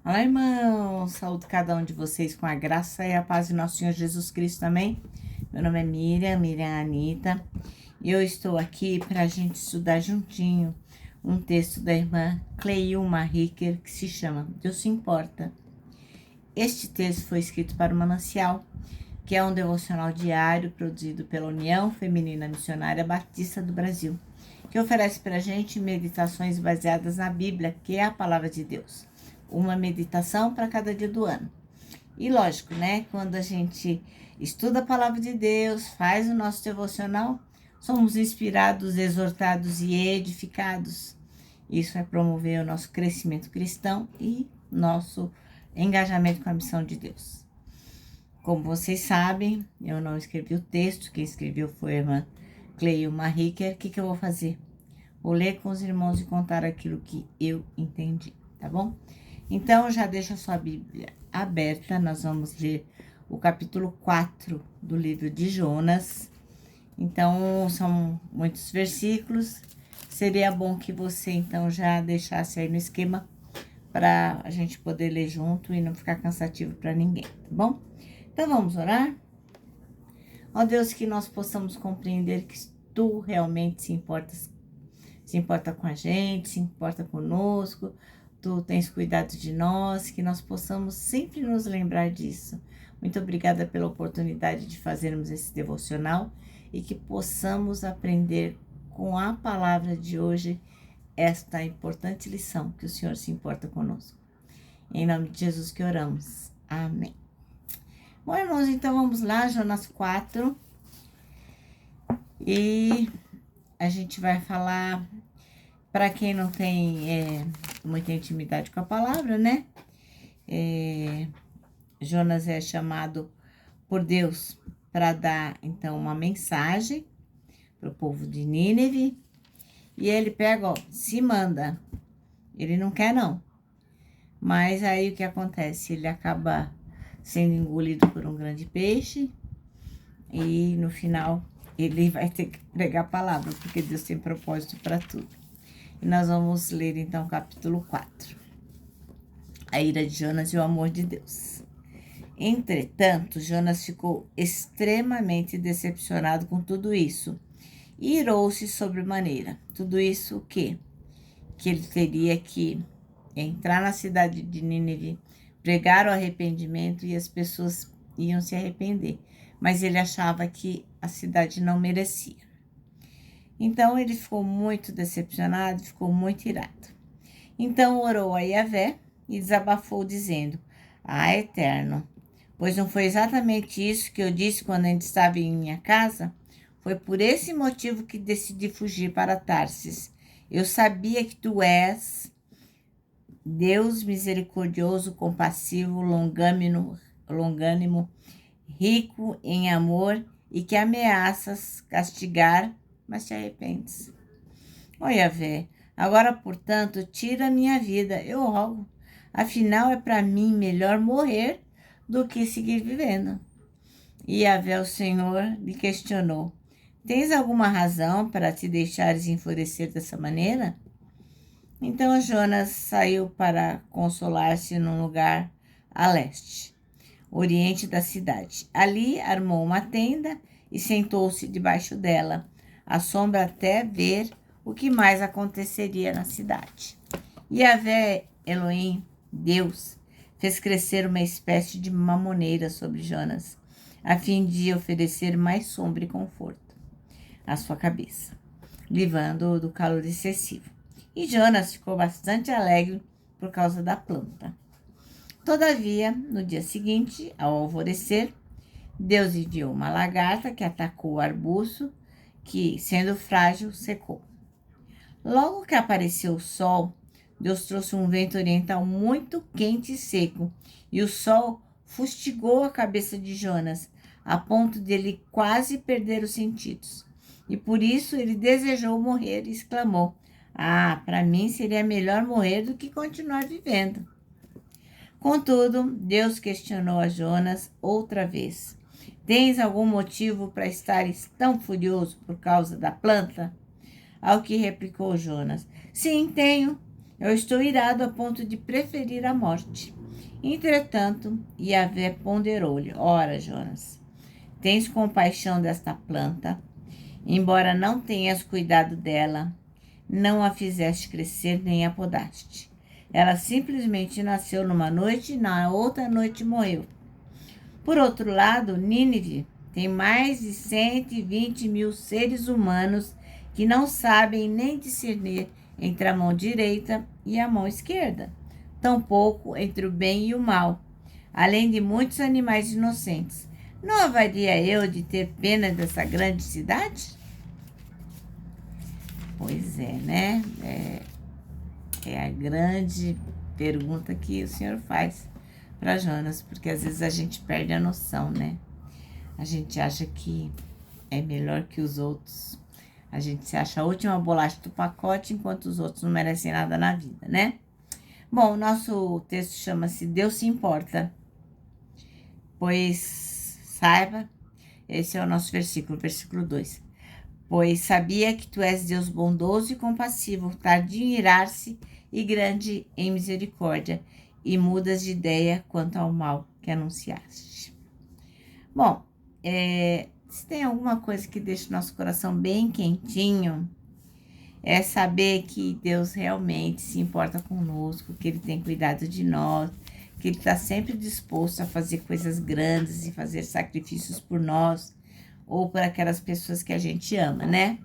Olá, irmãos! Saúde cada um de vocês com a graça e a paz de nosso Senhor Jesus Cristo também. Meu nome é Miriam Anita, e eu estou aqui para a gente estudar juntinho um texto da irmã Cleilma Ricker que se chama Deus se importa. Este texto foi escrito para o Manancial, que é um devocional diário produzido pela União Feminina Missionária Batista do Brasil, que oferece para a gente meditações baseadas na Bíblia, que é a palavra de Deus. Uma meditação para cada dia do ano. E lógico, né? Quando a gente estuda a palavra de Deus, faz o nosso devocional, somos inspirados, exortados e edificados. Isso vai promover o nosso crescimento cristão e nosso engajamento com a missão de Deus. Como vocês sabem, eu não escrevi o texto, quem escreveu foi a irmã Cleilma Ricker. O que eu vou fazer? Vou ler com os irmãos e contar aquilo que eu entendi, tá bom? Então, já deixa a sua Bíblia aberta, nós vamos ler o capítulo 4 do livro de Jonas. Então, são muitos versículos, seria bom que você, então, já deixasse aí no esquema para a gente poder ler junto e não ficar cansativo para ninguém, tá bom? Então, vamos orar? Ó Deus, que nós possamos compreender que Tu realmente se importa com a gente, se importa conosco, Tu tens cuidado de nós, que nós possamos sempre nos lembrar disso. Muito obrigada pela oportunidade de fazermos esse devocional e que possamos aprender com a palavra de hoje esta importante lição, que o Senhor se importa conosco. Em nome de Jesus que oramos. Amém. Bom, irmãos, então vamos lá, Jonas 4. E a gente vai falar, para quem não tem muita intimidade com a palavra, né? Jonas é chamado por Deus para dar, então, uma mensagem para o povo de Nínive. E ele pega, se manda. Ele não quer, não. Mas aí o que acontece? Ele acaba sendo engolido por um grande peixe. E no final ele vai ter que pregar a palavra, porque Deus tem propósito para tudo. E nós vamos ler então o capítulo 4. A ira de Jonas e o amor de Deus. Entretanto, Jonas ficou extremamente decepcionado com tudo isso e irou-se sobremaneira. Tudo isso o quê? Que ele teria que entrar na cidade de Nínive, pregar o arrependimento e as pessoas iam se arrepender. Mas ele achava que a cidade não merecia. Então ele ficou muito decepcionado, ficou muito irado. Então orou a Yahvé e desabafou dizendo: Ah, Eterno, pois não foi exatamente isso que eu disse quando ainda estava em minha casa? Foi por esse motivo que decidi fugir para Tarsis. Eu sabia que tu és Deus misericordioso, compassivo, longânimo, rico em amor e que ameaças castigar, mas te arrependes. Ó Yahvé, agora, portanto, tira a minha vida, eu rogo. Afinal, é para mim melhor morrer do que seguir vivendo. E Yahvé, o Senhor, lhe questionou: Tens alguma razão para te deixares enfurecer dessa maneira? Então Jonas saiu para consolar-se num lugar a leste, oriente da cidade. Ali armou uma tenda e sentou-se debaixo dela, à sombra até ver o que mais aconteceria na cidade. Yahvé, Elohim, Deus, fez crescer uma espécie de mamoneira sobre Jonas, a fim de oferecer mais sombra e conforto à sua cabeça, livrando-o do calor excessivo. E Jonas ficou bastante alegre por causa da planta. Todavia, no dia seguinte, ao alvorecer, Deus enviou uma lagarta que atacou o arbusto, que, sendo frágil, secou. Logo que apareceu o sol, Deus trouxe um vento oriental muito quente e seco, e o sol fustigou a cabeça de Jonas, a ponto de ele quase perder os sentidos. E por isso ele desejou morrer e exclamou: Ah, para mim seria melhor morrer do que continuar vivendo. Contudo, Deus questionou a Jonas outra vez: Tens algum motivo para estares tão furioso por causa da planta? Ao que replicou Jonas: Sim, tenho. Eu estou irado a ponto de preferir a morte. Entretanto, Yahvé ponderou-lhe: Ora, Jonas, tens compaixão desta planta, embora não tenhas cuidado dela, não a fizeste crescer nem a podaste. Ela simplesmente nasceu numa noite e na outra noite morreu. Por outro lado, Nínive tem mais de 120 mil seres humanos que não sabem nem discernir entre a mão direita e a mão esquerda, tampouco entre o bem e o mal, além de muitos animais inocentes. Não haveria eu de ter pena dessa grande cidade? Pois é, né? É a grande pergunta que o Senhor faz para Jonas, porque às vezes a gente perde a noção, né? A gente acha que é melhor que os outros. A gente se acha a última bolacha do pacote, enquanto os outros não merecem nada na vida, né? Bom, o nosso texto chama-se Deus se importa. Pois saiba, esse é o nosso versículo 2. Pois sabia que tu és Deus bondoso e compassivo, tardio em irar-se e grande em misericórdia, e mudas de ideia quanto ao mal que anunciaste. Bom, se tem alguma coisa que deixa o nosso coração bem quentinho, é saber que Deus realmente se importa conosco, que Ele tem cuidado de nós, que Ele está sempre disposto a fazer coisas grandes e fazer sacrifícios por nós ou por aquelas pessoas que a gente ama, né?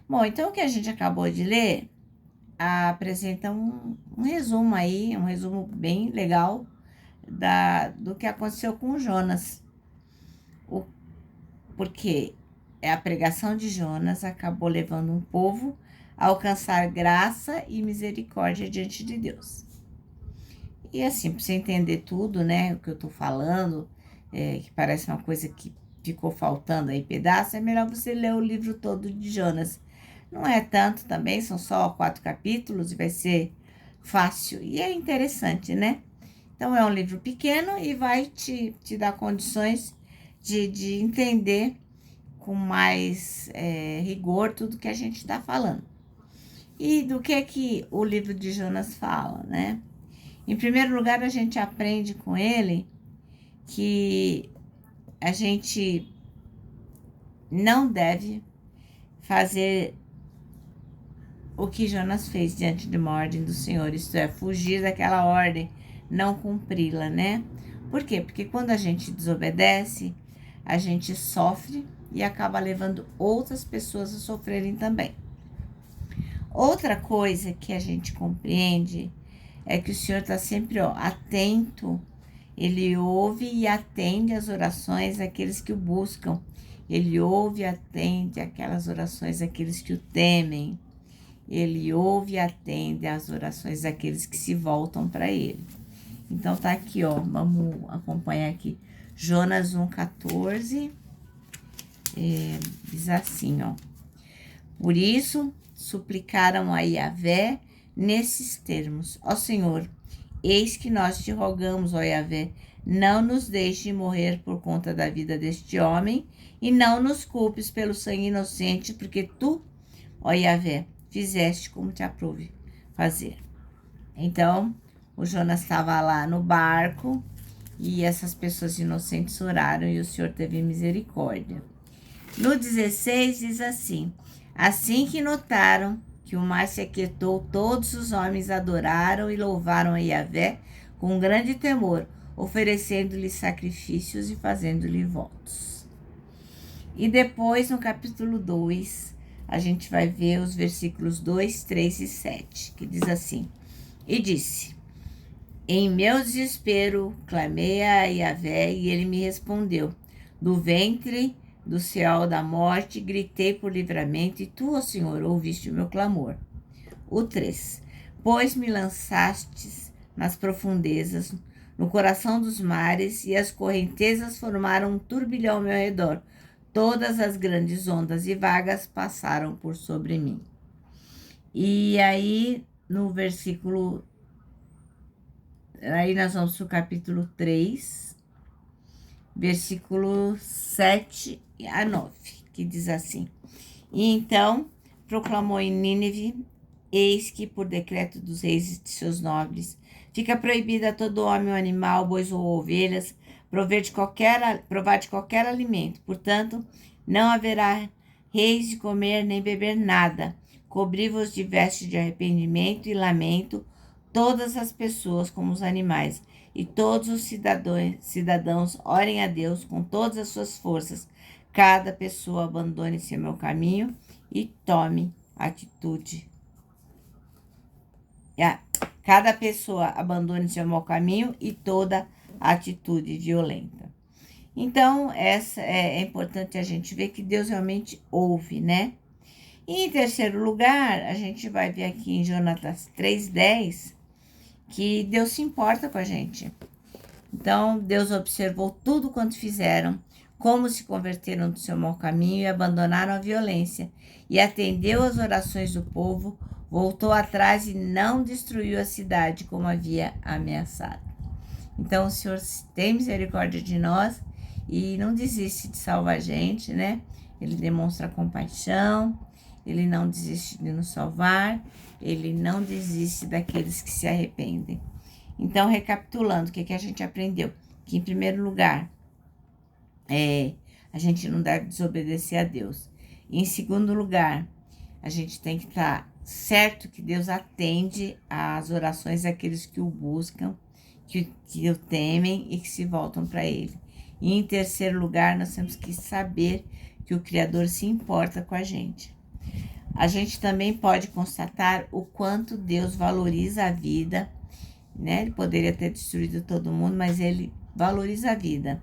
Bom, então o que a gente acabou de ler apresenta um resumo aí, um resumo bem legal do que aconteceu com o Jonas. Porque a pregação de Jonas acabou levando um povo a alcançar graça e misericórdia diante de Deus. E assim, para você entender tudo, né, o que eu tô falando, que parece uma coisa que ficou faltando aí pedaço, é melhor você ler o livro todo de Jonas. Não é tanto também, são só 4 capítulos e vai ser fácil. E é interessante, né? Então, é um livro pequeno e vai te dar condições de entender com mais rigor tudo que a gente está falando. E do que o livro de Jonas fala, né? Em primeiro lugar, a gente aprende com ele que a gente não deve fazer o que Jonas fez diante de uma ordem do Senhor, isto é, fugir daquela ordem, não cumpri-la, né? Por quê? Porque quando a gente desobedece, a gente sofre e acaba levando outras pessoas a sofrerem também. Outra coisa que a gente compreende é que o Senhor está sempre atento, Ele ouve e atende as orações daqueles que o buscam. Ele ouve e atende aquelas orações daqueles que o temem. Ele ouve e atende as orações daqueles que se voltam para Ele. Então tá aqui, vamos acompanhar aqui. Jonas 1,14, diz assim, Por isso, suplicaram a Yahvé nesses termos. Ó Senhor, eis que nós te rogamos, ó Yahvé, não nos deixe morrer por conta da vida deste homem e não nos culpes pelo sangue inocente, porque tu, ó Yahvé, fizeste como te aprouve fazer. Então, o Jonas estava lá no barco e essas pessoas inocentes oraram e o Senhor teve misericórdia. No 16 diz assim: assim que notaram que o mar se aquietou, todos os homens adoraram e louvaram a Yahvé com grande temor, oferecendo-lhe sacrifícios e fazendo-lhe votos. E depois, no capítulo 2, a gente vai ver os versículos 2, 3 e 7, que diz assim: e disse: em meu desespero, clamei a Yahvé e ele me respondeu. Do ventre do céu da morte, gritei por livramento, e tu, ó Senhor, ouviste o meu clamor. O 3. Pois me lançastes nas profundezas, no coração dos mares, e as correntezas formaram um turbilhão ao meu redor. Todas as grandes ondas e vagas passaram por sobre mim. E aí, no versículo... Aí nós vamos para o capítulo 3, versículo 7 a 9, que diz assim: e então proclamou em Nínive Eis que, por decreto dos reis e de seus nobres, fica proibido a todo homem ou animal, bois ou ovelhas, provar de qualquer alimento. Portanto, não haverá reis de comer nem beber nada. Cobri-vos de vestes de arrependimento e lamento, todas as pessoas como os animais, e todos os cidadãos orem a Deus com todas as suas forças. Cada pessoa abandone seu meu caminho e tome atitude. Cada pessoa abandone seu mau caminho e toda atitude violenta. Então, essa é importante a gente ver que Deus realmente ouve, né? E em terceiro lugar, a gente vai ver aqui em Jonatas 3:10 que Deus se importa com a gente. Então, Deus observou tudo quanto fizeram, como se converteram do seu mau caminho e abandonaram a violência, e atendeu às orações do povo, voltou atrás e não destruiu a cidade como havia ameaçado. Então, o Senhor tem misericórdia de nós e não desiste de salvar a gente, né? Ele demonstra compaixão, ele não desiste de nos salvar, ele não desiste daqueles que se arrependem. Então, recapitulando, o que a gente aprendeu? Que, em primeiro lugar, a gente não deve desobedecer a Deus. E, em segundo lugar, a gente tem que estar certo que Deus atende às orações daqueles que o buscam, que o temem e que se voltam para Ele. E, em terceiro lugar, nós temos que saber que o Criador se importa com a gente. A gente também pode constatar o quanto Deus valoriza a vida, né? Ele poderia ter destruído todo mundo, mas ele valoriza a vida.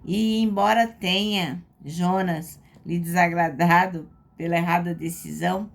E embora tenha Jonas lhe desagradado pela errada decisão,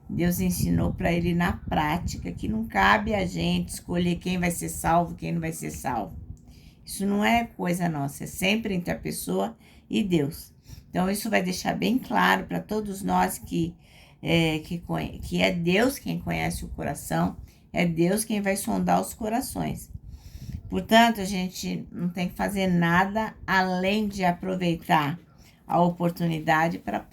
Deus ensinou para ele na prática que não cabe a gente escolher quem vai ser salvo, quem não vai ser salvo. Isso não é coisa nossa, é sempre entre a pessoa e Deus. Então, isso vai deixar bem claro para todos nós que é Deus quem conhece o coração, é Deus quem vai sondar os corações. Portanto, a gente não tem que fazer nada além de aproveitar a oportunidade para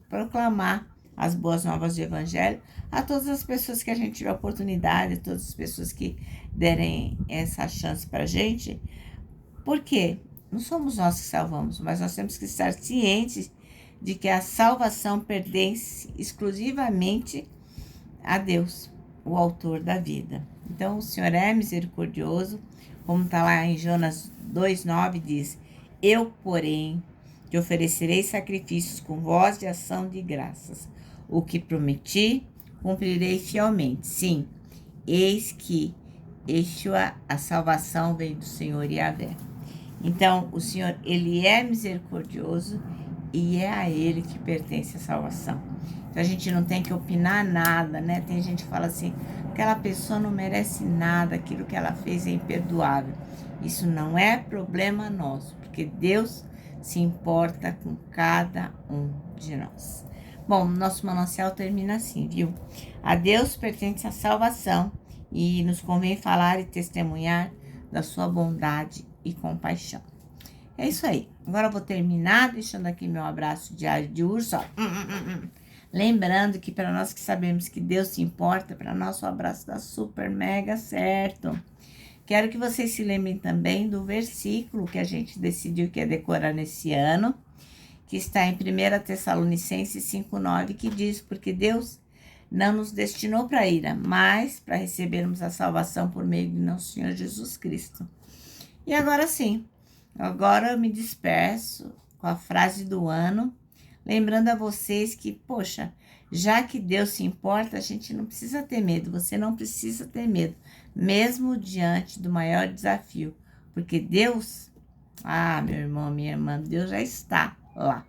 proclamar as boas novas do Evangelho a todas as pessoas que a gente tiver oportunidade, todas as pessoas que derem essa chance para a gente. Por quê? Não somos nós que salvamos, mas nós temos que estar cientes de que a salvação pertence exclusivamente a Deus, o autor da vida. Então, o Senhor é misericordioso, como está lá em Jonas 2:9, diz: eu, porém, te oferecerei sacrifícios com voz de ação de graças. O que prometi, cumprirei fielmente. Sim, eis que Yeshua, a salvação vem do Senhor Yahvé. Então, o Senhor, ele é misericordioso e é a ele que pertence a salvação. Então, a gente não tem que opinar nada, né? Tem gente que fala assim, aquela pessoa não merece nada, aquilo que ela fez é imperdoável. Isso não é problema nosso, porque Deus se importa com cada um de nós. Bom, nosso manancial termina assim, viu? A Deus pertence a salvação e nos convém falar e testemunhar da sua bondade e compaixão. É isso aí. Agora eu vou terminar deixando aqui meu abraço diário de urso, ó. Lembrando que para nós que sabemos que Deus se importa, para nós o abraço dá super mega certo. Quero que vocês se lembrem também do versículo que a gente decidiu que ia decorar nesse ano, que está em 1 Tessalonicenses 5:9, que diz: porque Deus não nos destinou para a ira, mas para recebermos a salvação por meio de nosso Senhor Jesus Cristo. E agora sim, agora eu me despeço com a frase do ano, lembrando a vocês que, poxa, já que Deus se importa, a gente não precisa ter medo, você não precisa ter medo, mesmo diante do maior desafio, porque Deus, meu irmão, minha irmã, Deus já está lá.